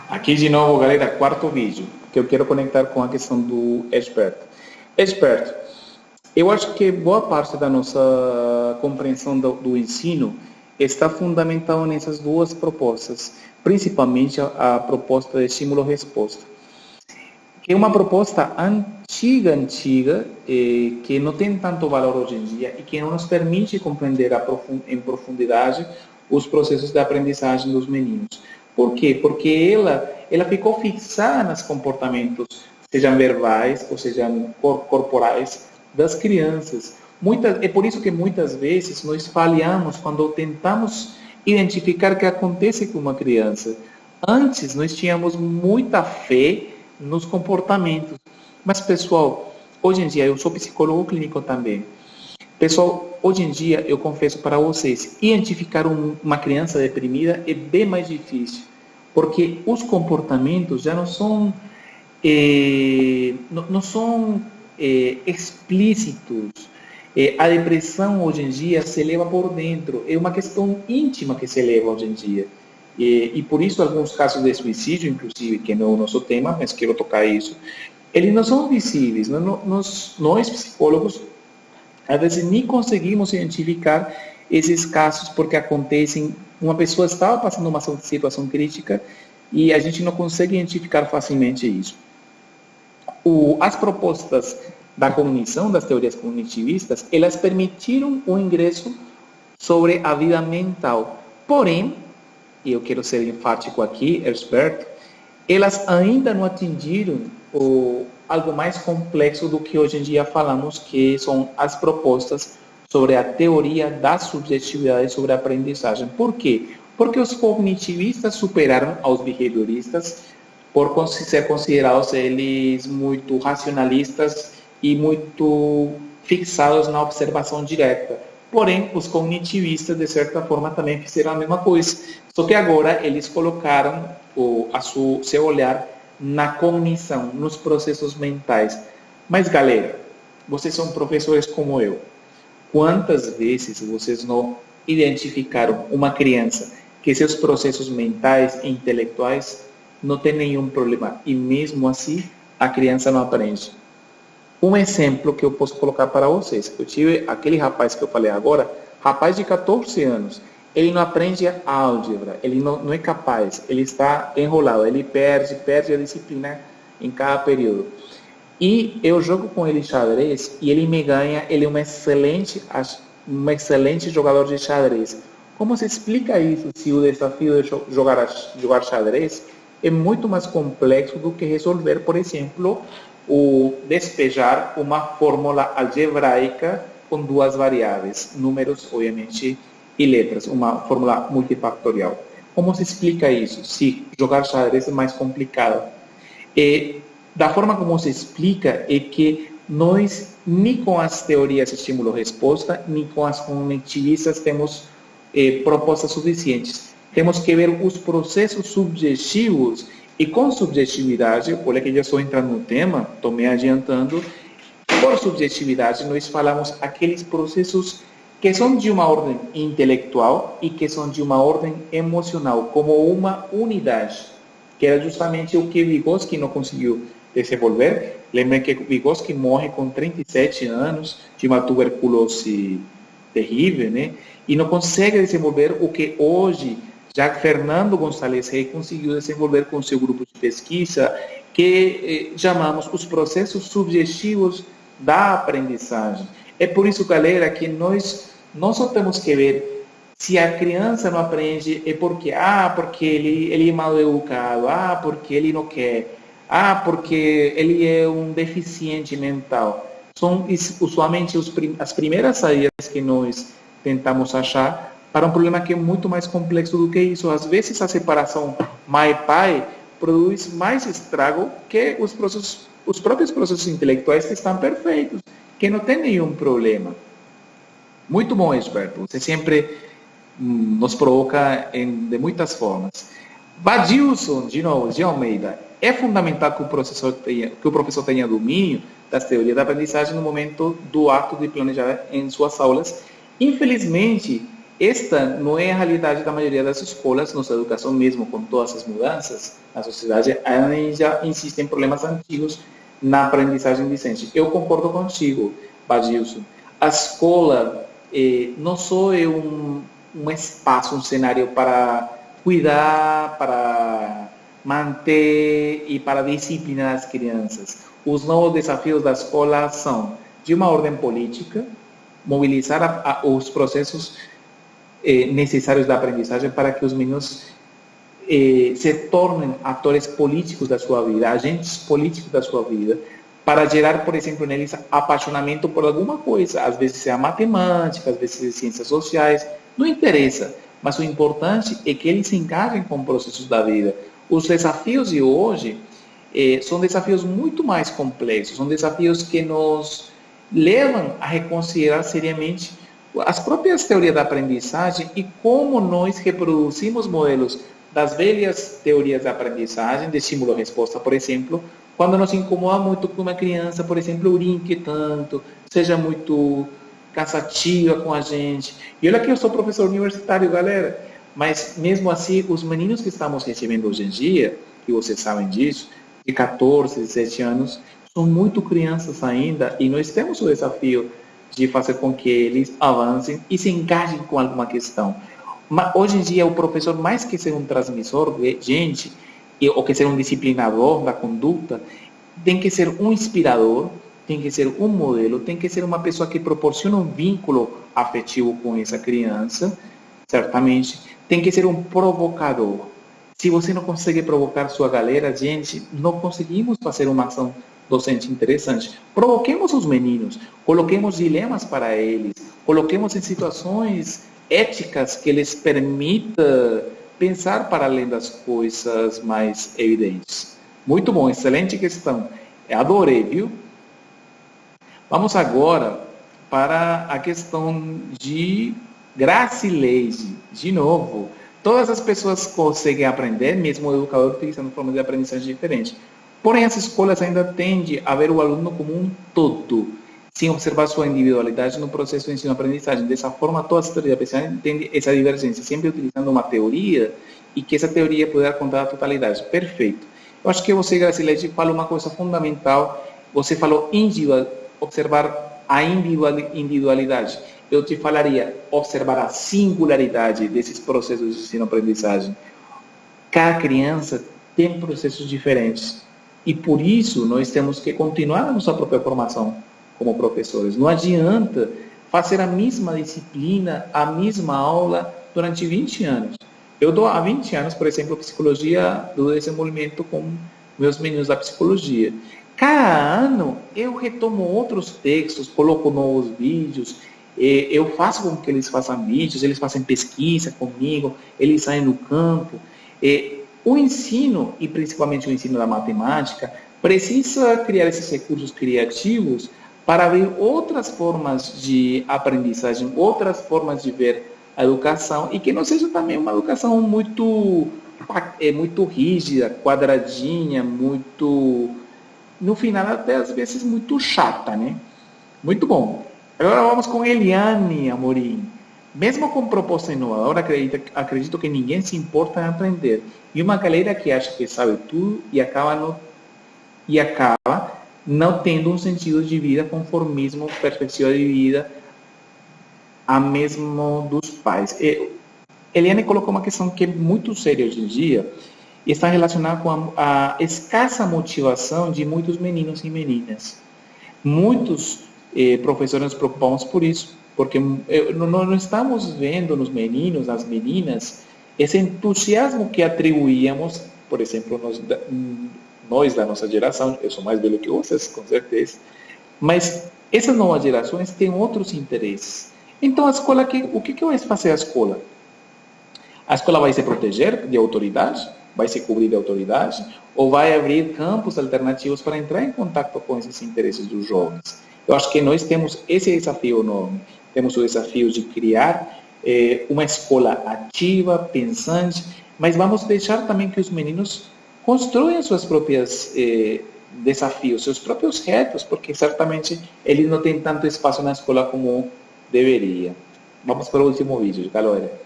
Aqui de novo, galera, quarto vídeo, que eu quero conectar com a questão do experto. Experto, eu acho que boa parte da nossa compreensão do ensino está fundamental nessas duas propostas, principalmente a proposta de estímulo-resposta, que é uma proposta antiga, que não tem tanto valor hoje em dia e que não nos permite compreender em profundidade os processos de aprendizagem dos meninos. Por quê? Porque ela ficou fixada nos comportamentos, sejam verbais ou sejam corporais, das crianças. É por isso que muitas vezes nós falhamos quando tentamos identificar o que acontece com uma criança. Antes nós tínhamos muita fé nos comportamentos. Mas, pessoal, hoje em dia, eu sou psicólogo clínico também. Pessoal, hoje em dia, eu confesso para vocês, identificar uma criança deprimida é bem mais difícil, porque os comportamentos já não são, explícitos. A depressão, hoje em dia, se leva por dentro. É uma questão íntima que se leva hoje em dia. E por isso, alguns casos de suicídio, inclusive, que não é o nosso tema, mas quero tocar isso, eles não são visíveis. Nós psicólogos, às vezes, nem conseguimos identificar esses casos porque acontecem. Uma pessoa estava passando uma situação crítica e a gente não consegue identificar facilmente isso. As propostas da cognição, das teorias cognitivistas, elas permitiram o ingresso sobre a vida mental. Porém, e eu quero ser enfático aqui, experto, elas ainda não atingiram algo mais complexo do que hoje em dia falamos, que são as propostas sobre a teoria da subjetividade sobre a aprendizagem. Por quê? Porque os cognitivistas superaram aos behavioristas por ser considerados eles muito racionalistas e muito fixados na observação direta. Porém, os cognitivistas, de certa forma, também fizeram a mesma coisa. Só que agora eles colocaram seu olhar na cognição, nos processos mentais. Mas, galera, vocês são professores como eu. Quantas vezes vocês não identificaram uma criança que seus processos mentais e intelectuais não tem nenhum problema e mesmo assim a criança não aprende? Um exemplo que eu posso colocar para vocês. Eu tive aquele rapaz que eu falei agora, rapaz de 14 anos. Ele não aprende álgebra, ele não é capaz, ele está enrolado, ele perde a disciplina em cada período. E eu jogo com ele xadrez e ele me ganha, ele é um excelente jogador de xadrez. Como se explica isso se o desafio de jogar xadrez é muito mais complexo do que resolver, por exemplo, despejar uma fórmula algebraica com duas variáveis, números, obviamente, e letras, uma fórmula multifactorial. Como se explica isso? Se jogar xadrez é mais complicado. Da forma como se explica é que nós, nem com as teorias estímulo-resposta, nem com as cognitivistas, temos propostas suficientes. Temos que ver os processos subjetivos e com subjetividade, olha que já estou entrando no tema, estou me adiantando, por subjetividade nós falamos aqueles processos que são de uma ordem intelectual e que são de uma ordem emocional, como uma unidade, que era justamente o que Vygotsky não conseguiu desenvolver. Lembrem que Vygotsky morre com 37 anos de uma tuberculose terrível, né? E não consegue desenvolver o que hoje já Fernando González Rey conseguiu desenvolver com seu grupo de pesquisa, que chamamos os processos subjetivos da aprendizagem. É por isso, galera, que nós não só temos que ver se a criança não aprende é porque ele é mal educado, porque ele não quer, porque ele é um deficiente mental. São usualmente as primeiras saídas que nós tentamos achar para um problema que é muito mais complexo do que isso. Às vezes a separação mãe-pai produz mais estrago que os próprios processos intelectuais que estão perfeitos, que não tem nenhum problema. Muito bom, experto. Você sempre nos provoca de muitas formas. Badilson, de novo, de Almeida. É fundamental que o professor tenha domínio das teorias da aprendizagem no momento do ato de planejar em suas aulas. Infelizmente, Esta não é a realidade da maioria das escolas, nossa educação mesmo, com todas as mudanças na sociedade, ainda insiste em problemas antigos na aprendizagem docente. Eu concordo contigo, Badilson. A escola não só é um espaço, um cenário para cuidar, para manter e para disciplinar as crianças. Os novos desafios da escola são de uma ordem política, mobilizar os processos necessários da aprendizagem para que os meninos se tornem atores políticos da sua vida, agentes políticos da sua vida, para gerar, por exemplo, neles apaixonamento por alguma coisa, às vezes é a matemática, às vezes é ciências sociais, não interessa, mas o importante é que eles se engajem com processos da vida. Os desafios de hoje são desafios muito mais complexos, são desafios que nos levam a reconsiderar seriamente as próprias teorias da aprendizagem e como nós reproduzimos modelos das velhas teorias da aprendizagem, de estímulo-resposta, por exemplo, quando nos incomoda muito que uma criança, por exemplo, brinque tanto, seja muito cansativa com a gente. E olha que eu sou professor universitário, galera, mas mesmo assim, os meninos que estamos recebendo hoje em dia, que vocês sabem disso, de 14, 17 anos, são muito crianças ainda e nós temos o desafio de fazer com que eles avancem e se engajem com alguma questão. Mas hoje em dia, o professor, mais que ser um transmissor de gente, ou que ser um disciplinador da conduta, tem que ser um inspirador, tem que ser um modelo, tem que ser uma pessoa que proporciona um vínculo afetivo com essa criança, certamente, tem que ser um provocador. Se você não consegue provocar sua galera, gente, não conseguimos fazer uma ação docente interessante. Provoquemos os meninos, coloquemos dilemas para eles, coloquemos em situações éticas que lhes permita pensar para além das coisas mais evidentes. Muito bom, excelente questão. Adorei, viu? Vamos agora para a questão de Gracileide. De novo, todas as pessoas conseguem aprender, mesmo o educador utilizando formas de aprendizagem diferentes. Porém, as escolas ainda tendem a ver o aluno como um todo, sem observar sua individualidade no processo de ensino-aprendizagem. Dessa forma, toda a teoria da aprendizagem entende essa divergência, sempre utilizando uma teoria e que essa teoria poderá contar a totalidade. Perfeito. Eu acho que você, Gracileide, falou uma coisa fundamental. Você falou observar a individualidade. Eu te falaria observar a singularidade desses processos de ensino-aprendizagem. Cada criança tem processos diferentes. E por isso nós temos que continuar a nossa própria formação como professores. Não adianta fazer a mesma disciplina, a mesma aula durante 20 anos. Eu dou há 20 anos, por exemplo, psicologia do desenvolvimento com meus meninos da psicologia. Cada ano eu retomo outros textos, coloco novos vídeos, eu faço com que eles façam vídeos, eles façam pesquisa comigo, eles saem no campo. O ensino, e principalmente o ensino da matemática, precisa criar esses recursos criativos para abrir outras formas de aprendizagem, outras formas de ver a educação, e que não seja também uma educação muito rígida, quadradinha, muito, no final até às vezes muito chata, né? Muito bom. Agora vamos com Eliane Amorim. Mesmo com proposta inovadora, acredito que ninguém se importa em aprender. E uma galera que acha que sabe tudo e acaba não tendo um sentido de vida, conformismo, perspectiva de vida, a mesmo dos pais. Eliane colocou uma questão que é muito séria hoje em dia e está relacionada com a escassa motivação de muitos meninos e meninas. Muitos professores nos preocupamos por isso, porque não estamos vendo nos meninos, nas meninas, esse entusiasmo que atribuíamos, por exemplo, nós da nossa geração, eu sou mais velho que vocês, com certeza, mas essas novas gerações têm outros interesses. Então, a escola, o que vai fazer a escola? A escola vai se proteger de autoridade? Vai se cobrir de autoridade? Ou vai abrir campos alternativos para entrar em contato com esses interesses dos jovens? Eu acho que nós temos esse desafio enorme. Temos o desafio de criar uma escola ativa, pensante, mas vamos deixar também que os meninos construam seus próprios desafios, seus próprios retos, porque certamente eles não têm tanto espaço na escola como deveria. Vamos para o último vídeo, galera.